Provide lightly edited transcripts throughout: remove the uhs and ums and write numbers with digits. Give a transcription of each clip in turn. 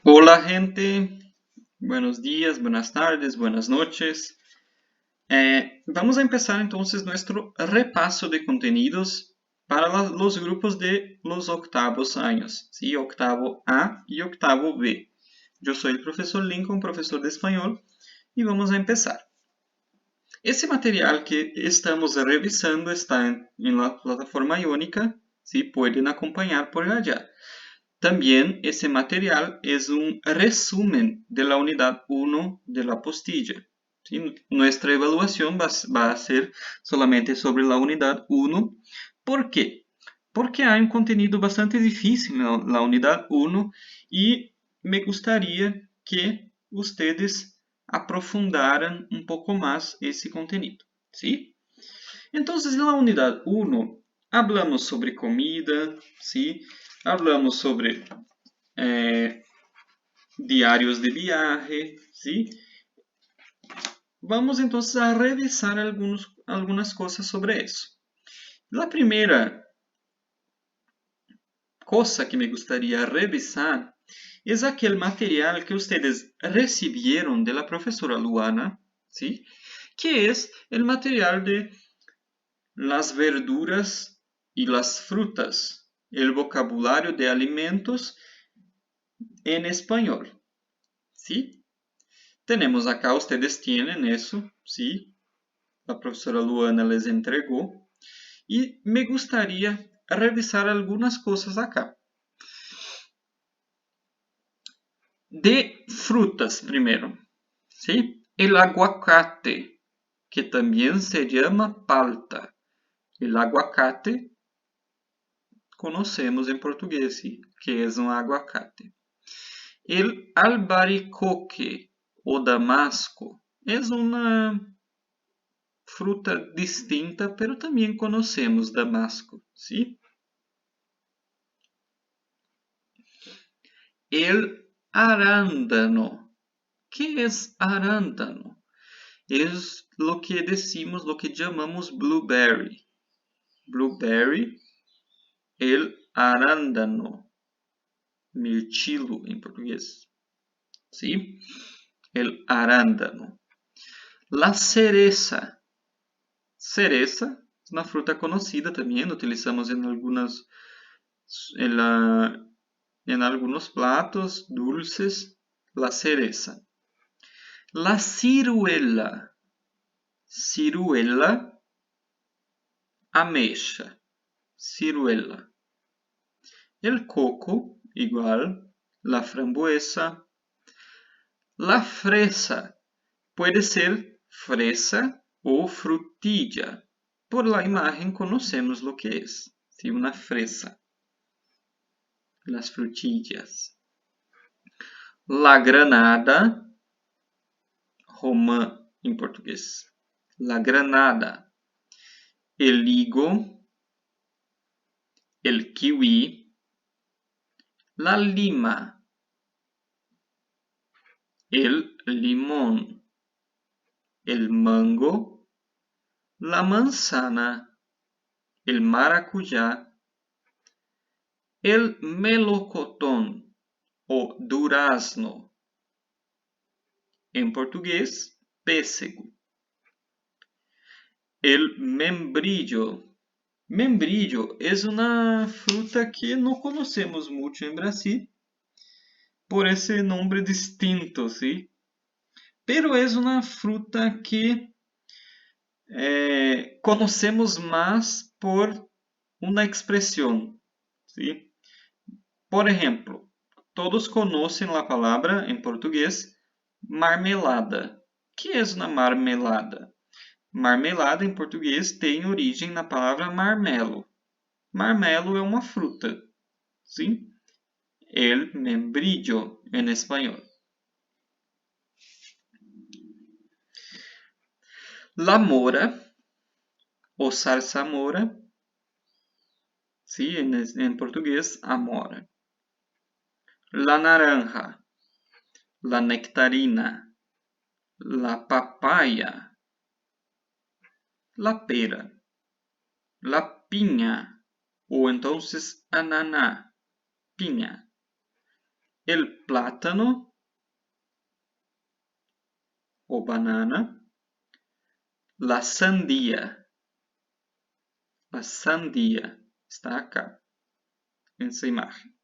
Hola gente, buenos días, buenas tardes, buenas noches. Vamos a empezar entonces nuestro repaso de contenidos para los grupos de los octavos años, ¿sí? Octavo A y octavo B. Yo soy el profesor Lincoln, profesor de español, y vamos a empezar. Esse material que estamos revisando está en la plataforma Iónica, ¿sí? Pueden acompanhar por allá. También ese material es un resumen de la unidad 1 de la apostilla. ¿Sí? Nuestra evaluación va a ser solamente sobre la unidad 1. ¿Por qué? Porque hay un contenido bastante difícil en la unidad 1 y me gustaría que ustedes aprofundaran un poco más ese contenido. ¿Sí? Entonces, en la unidad 1, hablamos sobre comida, ¿sí? Hablamos sobre diarios de viaje, ¿sí? Vamos entonces a revisar algunas cosas sobre eso. La primera cosa que me gustaría revisar es aquel material que ustedes recibieron de la profesora Luana, ¿sí? Que es el material de las verduras y las frutas, el vocabulario de alimentos en español, ¿sí? Tenemos acá, ustedes tienen eso, ¿sí? La profesora Luana les entregó. Y me gustaría revisar algunas cosas acá. De frutas primero, ¿sí? El aguacate, que también se llama palta. El aguacate conocemos en portugués, ¿sí? Que es un aguacate. El albaricoque o damasco es una fruta distinta, pero también conocemos damasco, ¿sí? El arándano. ¿Qué es arándano? Es lo que decimos, lo que llamamos blueberry. Blueberry, el arándano. Mirtilo en portugués. ¿Sí? El arándano. La cereza. Cereza es una fruta conocida también, utilizamos en algunos platos dulces, la cereza. La ciruela. Ciruela, ameixa. Ciruela. El coco, igual. La frambuesa. La fresa. Puede ser fresa o frutilla. Por la imagen conocemos lo que es. ¿Sí? Una fresa. Las frutillas. La granada. Romã em português. La granada. El higo. El kiwi. La lima. El limón. El mango. La manzana. El maracuyá. El melocotón o durazno. Em português, pêssego. El membrillo. Membrillo es una fruta que no conocemos mucho en Brasil por ese nombre distinto, ¿sí? Pero es una fruta que conocemos más por una expresión, ¿sí? Por ejemplo, todos conocen la palabra en portugués marmelada. ¿Qué es una marmelada? Marmelada em português tem origem na palavra marmelo. Marmelo é uma fruta, sim? El membrillo em espanhol. La mora ou zarzamora, sim? Em português, amora. La naranja, la nectarina, la papaya, la pera, la piña, ou então ananá, piña, el plátano o banana, la sandía. La sandía está acá, en esa imagen.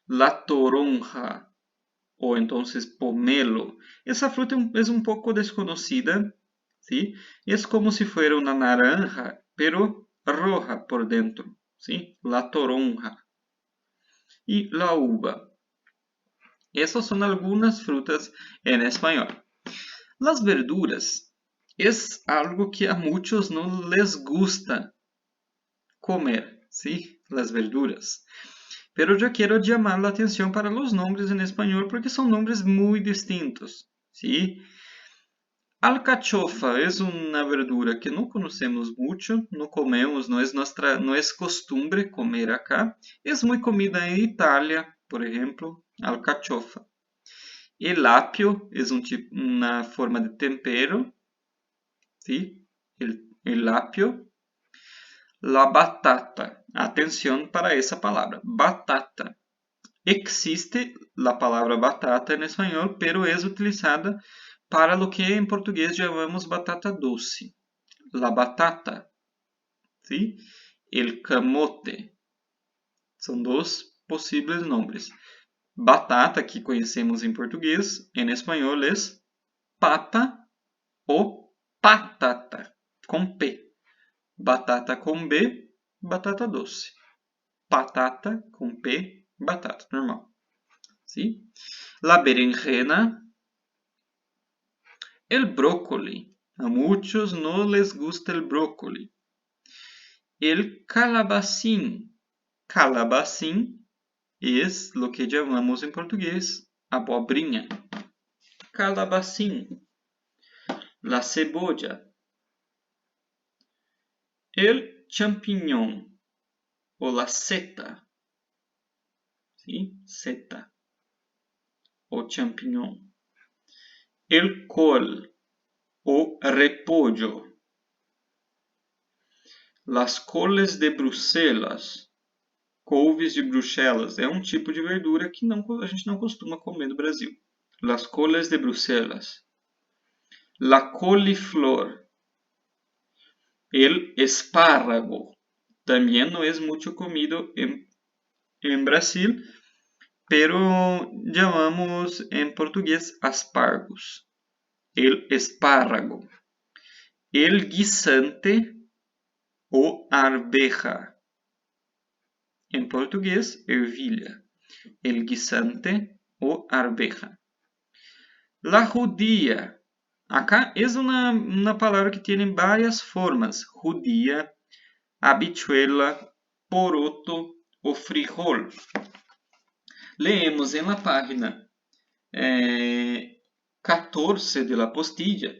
La toronja, o entonces pomelo. Esa fruta es un poco desconocida, ¿sí? Es como si fuera una naranja, pero roja por dentro, ¿sí? La toronja. Y la uva. Esas son algunas frutas en español. Las verduras es algo que a muchos no les gusta comer, ¿sí? Las verduras. Pero yo quiero llamar la atención para los nombres en español porque son nombres muy distintos, ¿sí? Alcachofa es una verdura que no conocemos mucho, no comemos, no es costumbre comer acá. Es muy comida en Italia, por ejemplo, alcachofa. El apio es una forma de tempero, ¿sí? El apio. La batata. Atención para esa palabra, batata. Existe la palabra batata en español, pero es utilizada para lo que en portugués llamamos batata doce. La batata, ¿sí? El camote. São dos possíveis nombres. Batata, que conhecemos em português, em espanhol é papa ou patata, com P. Batata com B, batata doce. Patata com P, batata normal. ¿Sí? La berenjena, el brócoli. A muchos no les gusta el brócoli. El calabacín. Calabacín es lo que llamamos en portugués abobrinha. Calabacín. La cebolla. El champiñón o la seta. ¿Sí? Seta o champiñón. El col o repollo. Las coles de Bruselas. Couves de Bruxelas é um tipo de verdura que a gente não costuma comer no Brasil. Las coles de Bruselas. La coliflor. El espárrago. También no es mucho comido en Brasil, pero llamamos en portugués aspargos. El espárrago. El guisante o arveja. En portugués, ervilha. El guisante o arveja. La judía. Acá es una palabra que tiene varias formas. Judía, habichuela, poroto o frijol. Leemos en la página 14 de la postilla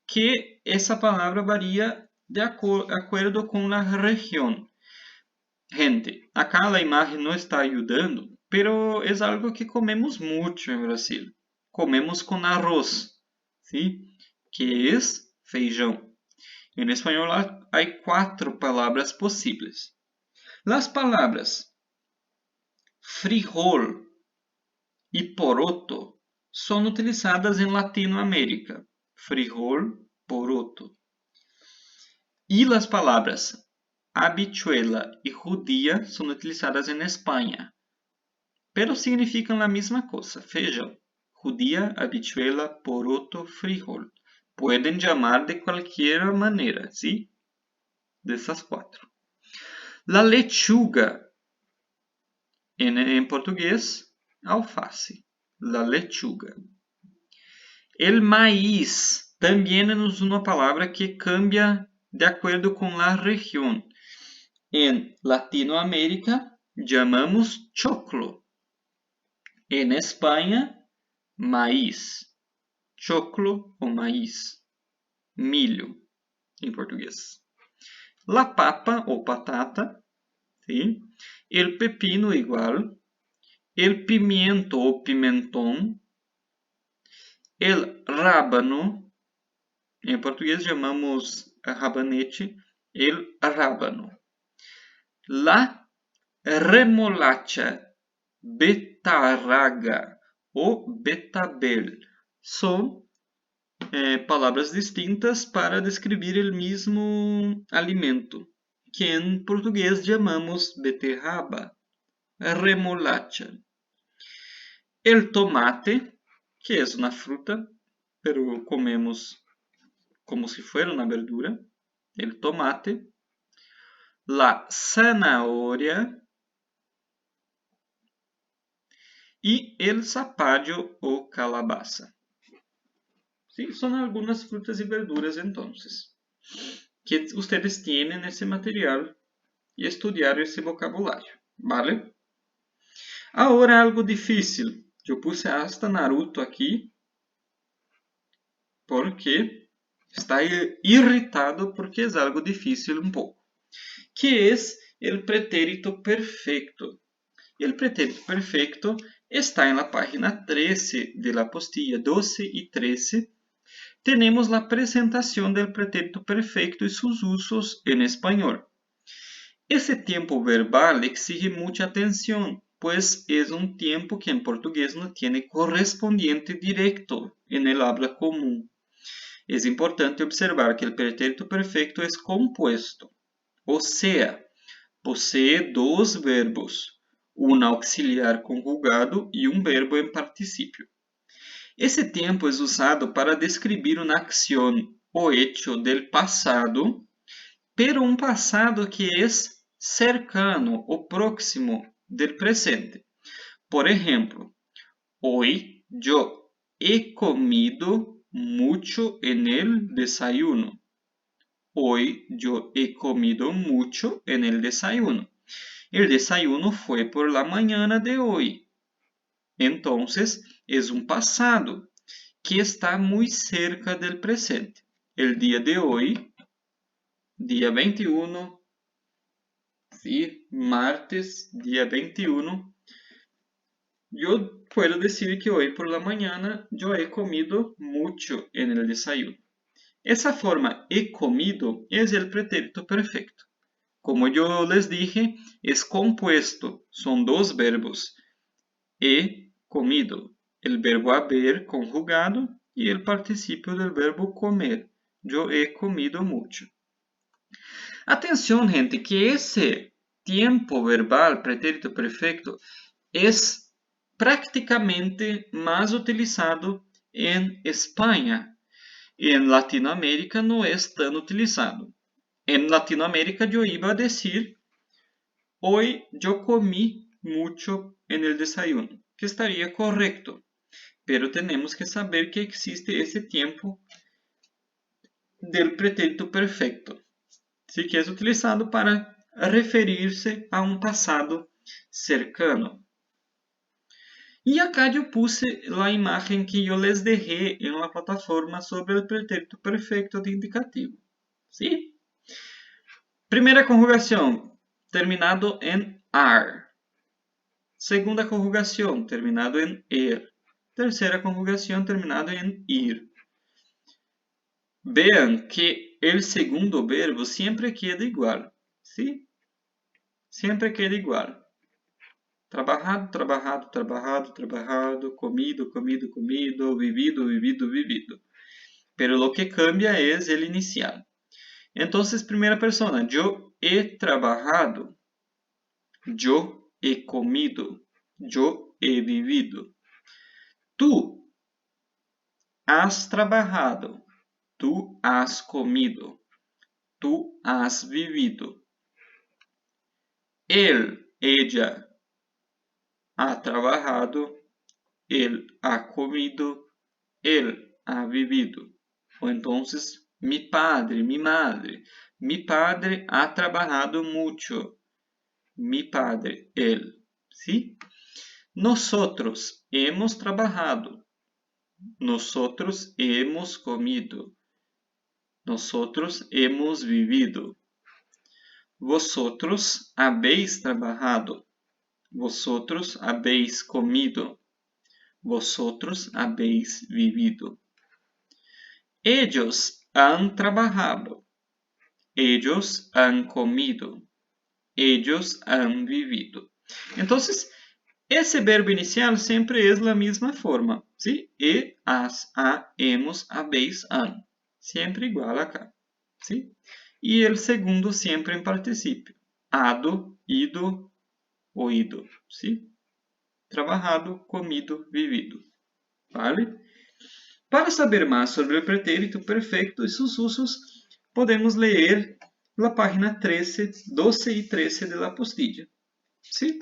que essa palavra varia de acordo com a região. Gente, acá a imagem não está ajudando, pero é algo que comemos muito em Brasil. Comemos com arroz, ¿sí? Que é feijão. Em espanhol há 4 palavras possíveis. As palavras frijol e poroto são utilizadas em Latinoamérica. Frijol, poroto. E as palavras habichuela y judía son utilizadas en España, pero significan la misma cosa, feijão. Judía, habichuela, poroto, frijol. Pueden llamar de cualquier manera, ¿sí? De esas 4. La lechuga, en portugués, alface. La lechuga. El maíz, también es una palabra que cambia de acuerdo con la región. En Latinoamérica llamamos choclo. En España, maíz. Choclo o maíz. Milho, em português. La papa ou batata. ¿Sí? El pepino igual. El pimiento ou pimentón. El rábano. Em português chamamos rabanete. El rábano. La remolacha. betarraga o betabel. Son palavras distintas para descrever o mesmo alimento, que em português chamamos beterraba, remolacha. El tomate, que é uma fruta, pero comemos como si fuera una verdura, el tomate, la zanahoria y el zapallo o calabaza. Sí, son algunas frutas y verduras entonces que ustedes tienen ese material y estudiar ese vocabulario, ¿vale? Ahora algo difícil. Yo puse hasta Naruto aquí porque está irritado porque es algo difícil un poco. Que es el pretérito perfecto. Y el pretérito perfecto está en la página 13 de la apostilla 12 y 13. Tenemos la presentación del pretérito perfecto y sus usos en español. Ese tiempo verbal exige mucha atención, pues es un tiempo que en portugués no tiene correspondiente directo en el habla común. Es importante observar que el pretérito perfecto es compuesto, o sea, posee dos verbos, un auxiliar conjugado y un verbo en participio. Ese tiempo es usado para describir una acción o hecho del pasado, pero un pasado que es cercano o próximo del presente. Por ejemplo, hoy yo he comido mucho en el desayuno. Hoy yo he comido mucho en el desayuno. El desayuno fue por la mañana de hoy. Entonces, es un pasado que está muy cerca del presente. El día de hoy, día 21, ¿sí? Martes, día 21, yo puedo decir que hoy por la mañana yo he comido mucho en el desayuno. Esa forma he comido es el pretérito perfecto. Como yo les dije, es compuesto, son dos verbos. He comido, el verbo haber conjugado y el participio del verbo comer. Yo he comido mucho. Atención, gente, que ese tiempo verbal, pretérito perfecto, es prácticamente más utilizado en España. En Latinoamérica no es tan utilizado. En Latinoamérica yo iba a decir, hoy yo comí mucho en el desayuno, que estaría correcto, pero tenemos que saber que existe ese tiempo del pretérito perfecto, ¿sí? Que es utilizado para referirse a un pasado cercano. E acá eu puse a imagem que eu les dejé em uma plataforma sobre o pretérito perfeito de indicativo. ¿Sí? Primeira conjugação, terminado em ar. Segunda conjugação, terminado em er. Terceira conjugação, terminado em ir. Vean que o segundo verbo sempre queda igual. ¿Sí? Sempre queda igual. Trabajado, trabajado, trabajado, trabajado, comido, comido, comido, vivido, vivido, vivido. Pero lo que cambia es el inicial. Entonces, primera persona, yo he trabajado, yo he comido, yo he vivido. Tú has trabajado, tú has comido, tú has vivido. Él, ella, ha trabajado, él ha comido, él ha vivido. O entonces, mi padre, mi madre. Mi padre ha trabajado mucho. Mi padre, él. ¿Sí? Nosotros hemos trabajado. Nosotros hemos comido. Nosotros hemos vivido. Vosotros habéis trabajado. Vosotros habéis comido. Vosotros habéis vivido. Ellos han trabajado. Ellos han comido. Ellos han vivido. Entonces, Esse verbo inicial sempre é a mesma forma, ¿sí? E, as, a, hemos, habéis, han. Sempre igual acá, ¿sí? E o segundo sempre em particípio. Hado, ido, oído, ¿sí? Trabajado, comido, vivido, ¿vale? Para saber mais sobre o pretérito perfeito e seus usos, podemos ler a página 13, 12 e 13 da apostilla, ¿sí?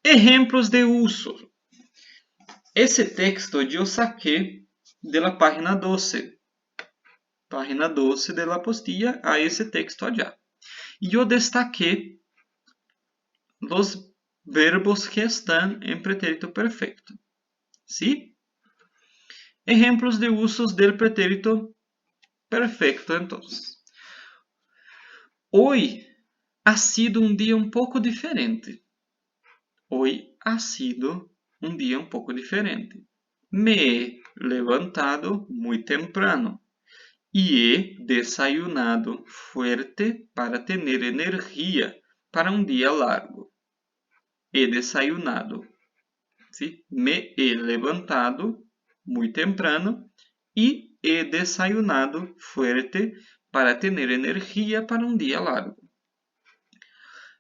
Ejemplos de uso. Esse texto eu saquei da página 12. Página 12 da apostilla a esse texto allá. E eu destaquei os verbos que estão em pretérito perfeito. ¿Sí? Ejemplos de usos del pretérito perfecto, entonces. Hoy ha sido un día un poco diferente. Hoy ha sido un día un poco diferente. Me he levantado muy temprano y he desayunado fuerte para tener energía para un día largo. He desayunado. ¿Sí? Me he levantado muy temprano y he desayunado fuerte para tener energía para un día largo.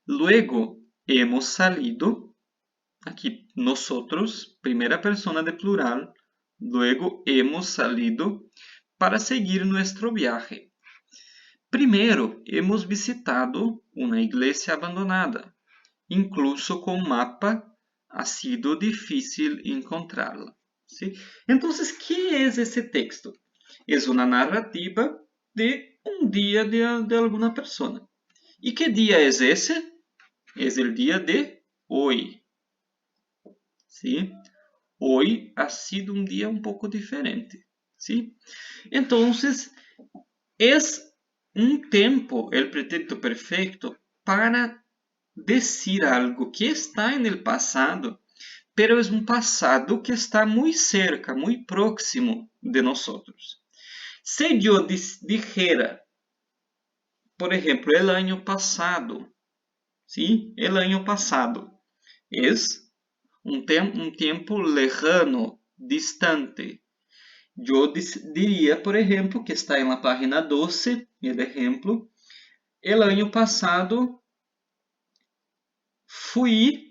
Luego hemos salido, aquí nosotros, primera persona de plural, luego hemos salido para seguir nuestro viaje. Primero hemos visitado una iglesia abandonada, incluso con mapa ha sido difícil encontrarla. ¿Sí? Entonces, ¿qué es ese texto? Es una narrativa de un día de alguna persona. ¿Y qué día es ese? Es el día de hoy. ¿Sí? Hoy ha sido un día un poco diferente. ¿Sí? Entonces, es un tiempo, el pretérito perfecto, para decir algo que está en el pasado, pero es un pasado que está muy cerca, muy próximo de nosotros. Si yo dijera, por ejemplo, el año pasado, ¿sí? El año pasado es un tiempo lejano, distante. Yo diría, por ejemplo, que está en la página 12, el ejemplo, el año pasado fui,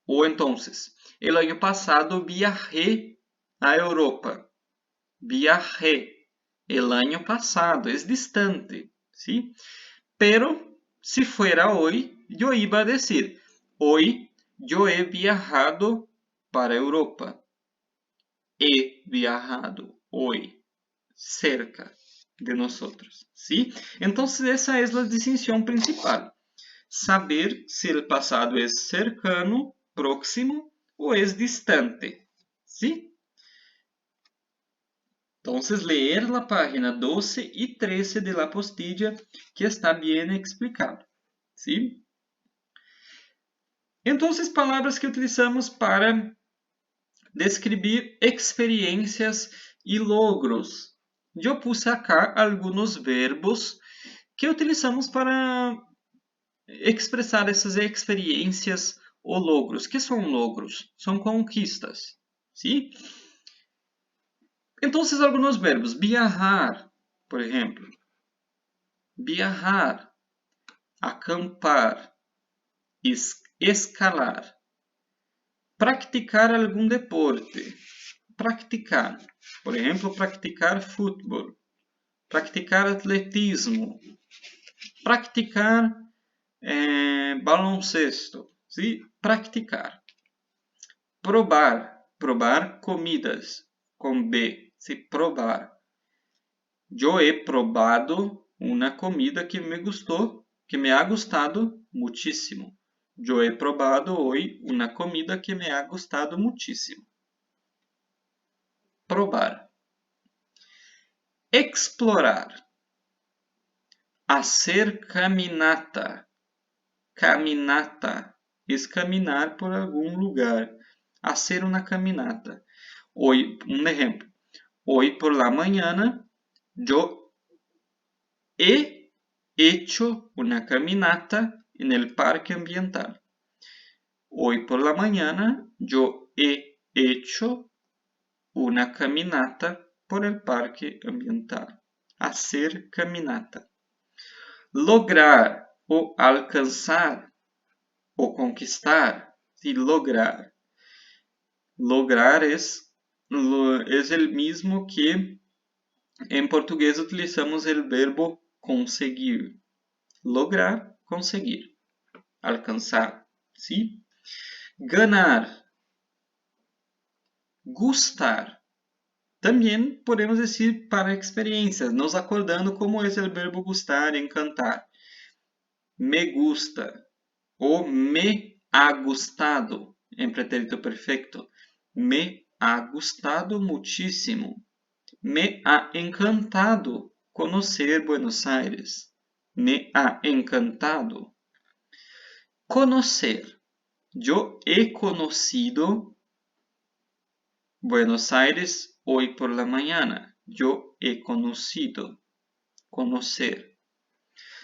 ou entonces, el año pasado viajé a Europa. Viajé el año pasado, es distante, ¿sí? Pero si fuera hoy, yo iba a decir, hoy yo he viajado para Europa. He viajado hoy, cerca de nosotros, ¿sí? Entonces esa es la distinción principal. Saber si el pasado es cercano, próximo o es distante, ¿sí? Entonces, leer la página 12 y 13 de la apostilla que está bien explicado, ¿sí? Entonces, palavras que utilizamos para descrever experiencias e logros. Eu puse acá alguns verbos que utilizamos para expressar essas experiências ou logros. Que são logros? São conquistas, ¿sí? Então, alguns verbos. Viajar, por exemplo. Viajar, acampar, escalar. Praticar algum deporte. Praticar. Por exemplo, praticar futebol. Praticar atletismo. Praticar baloncesto. ¿Sí? Praticar. Probar. Probar comidas. Com B. ¿Sí? Probar. Yo he probado una comida que me gustó, que me ha gustado muchísimo. Yo he probado hoy una comida que me ha gustado muchísimo. Probar. Explorar. Hacer caminata. Caminata es caminar por algún lugar. Hacer una caminata. Hoy, un ejemplo. Hoy por la mañana yo he hecho una caminata en el parque ambiental. Hoy por la mañana yo he hecho una caminata por el parque ambiental. Hacer caminata. Lograr o alcanzar o conquistar. Sí, lograr. Lograr es el mismo que en portugués utilizamos el verbo conseguir. Lograr, conseguir. Alcanzar. ¿Sí? Ganar. Gustar. También podemos decir para experiencias, nos acordando cómo es el verbo gustar, encantar. Me gusta o me ha gustado en pretérito perfecto. Me ha gustado muchísimo. Me ha encantado conocer Buenos Aires. Me ha encantado. Conocer. Yo he conocido Buenos Aires hoy por la mañana. Yo he conocido. Conocer.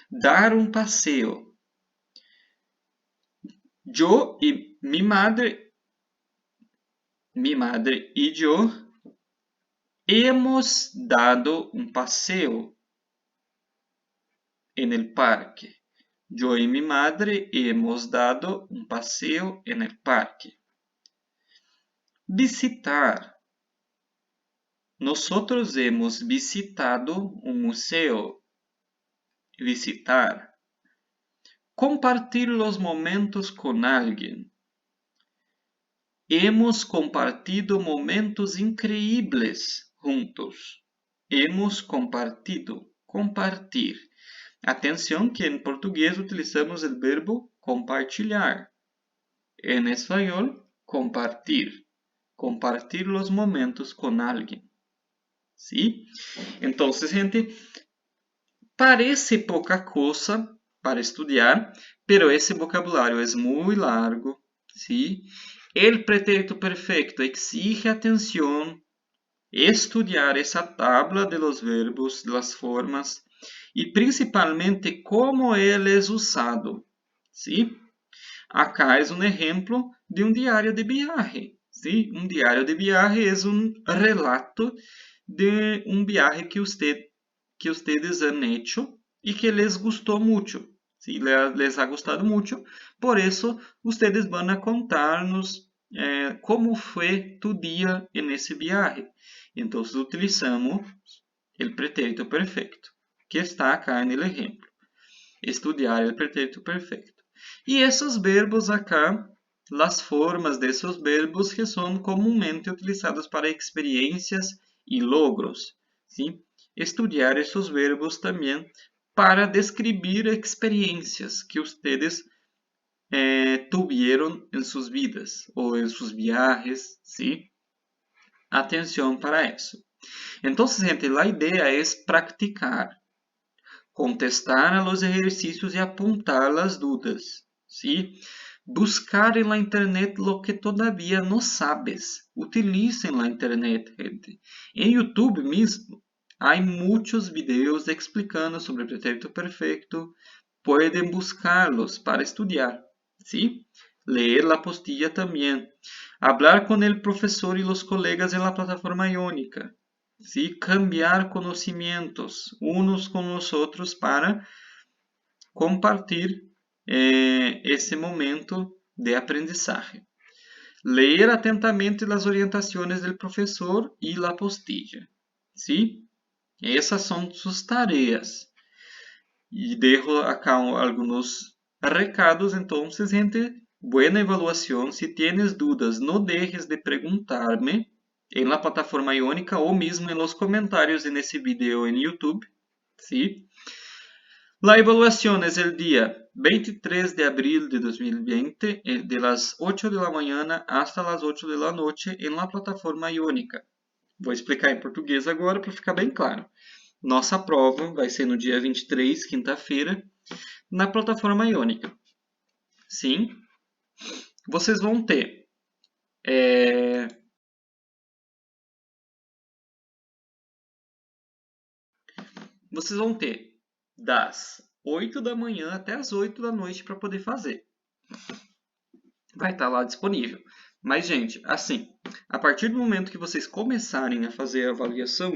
Dar un paseo. Yo y mi madre y yo hemos dado un paseo en el parque. Yo y mi madre hemos dado un paseo en el parque. Visitar. Nosotros hemos visitado un museo. Visitar. Compartir los momentos con alguien. Hemos compartido momentos increíbles juntos. Hemos compartido. Compartir. Atenção que em português utilizamos o verbo compartilhar. En espanhol, compartir. Compartir los momentos con alguien. ¿Sí? Entonces, gente, parece poca cosa para estudiar, pero esse vocabulário é muito largo. ¿Sí? El pretérito perfecto exige atención, estudiar esa tabla de los verbos, de las formas, e principalmente como ele é usado. ¿Sí? Acá é um exemplo de um diário de viagem. ¿Sí? Um diário de viagem é um relato de um viaje que ustedes han hecho e que les gustou muito. ¿Sí? Les ha gustado mucho. Por eso, ustedes van a contar-nos como foi tu dia en ese viaje. Então, utilizamos o pretérito perfecto, que está acá no exemplo. Estudiar o pretérito perfecto. E esses verbos acá, as formas desses verbos que são comumente utilizados para experiências e logros. ¿Sí? Estudiar esses verbos também para descrever experiências que ustedes tuvieron en sus vidas ou en sus viajes, ¿sí? Atenção para isso. Então, gente, a ideia é praticar, contestar a los ejercicios e apontar las dudas, ¿sí? Buscar en la internet lo que todavía no sabes. Utilicen la internet, gente. En YouTube mismo hay muchos videos explicando sobre el pretérito perfecto. Pueden buscarlos para estudiar, ¿sí? Leer la apostilla también. Hablar con el profesor y los colegas en la plataforma iónica. ¿Sí? Cambiar conocimientos unos con los otros para compartir ese momento de aprendizaje. Leer atentamente las orientaciones del profesor y la apostilla. ¿Sí? Essas são suas tarefas. E dejo acá algunos recados. Entonces, gente, buena evaluación. Si tienes dudas, no dejes de preguntarme en la plataforma iónica o mismo en los comentarios en ese video en YouTube. ¿Sí? La evaluación es el día 23 de abril de 2020, de las 8 de la mañana hasta las 8 de la noche en la plataforma iónica. Vou explicar em português agora para ficar bem claro. Nossa prova vai ser no dia 23, quinta-feira, na plataforma iônica. Sim, vocês vão ter das 8 da manhã até as 8 da noite para poder fazer. Vai estar lá disponível. Mas, gente, assim, a partir do momento que vocês começarem a fazer a avaliação,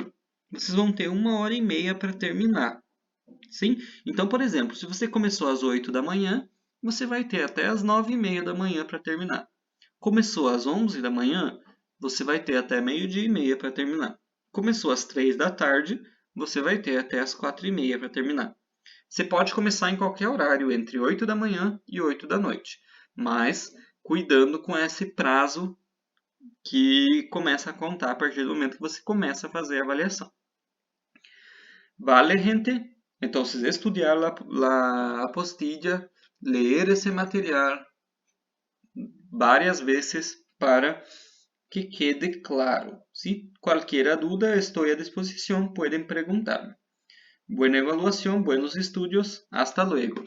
vocês vão ter 1h30 para terminar. Sim? Então, por exemplo, se você começou às 8 da manhã, você vai ter até as 9h30 da manhã para terminar. Começou às 11 da manhã, você vai ter até 12h30 para terminar. Começou às 3 da tarde, você vai ter até as 4h30 para terminar. Você pode começar em qualquer horário, entre 8 da manhã e 8 da noite, mas cuidando com esse prazo que começa a contar a partir do momento que você começa a fazer a avaliação. Vale, gente? Entonces, estudiar la apostilla, leer ese material varias veces para que quede claro. Si cualquier duda, estoy a disposición, pueden preguntarme. Buena evaluación, buenos estudios. Hasta luego.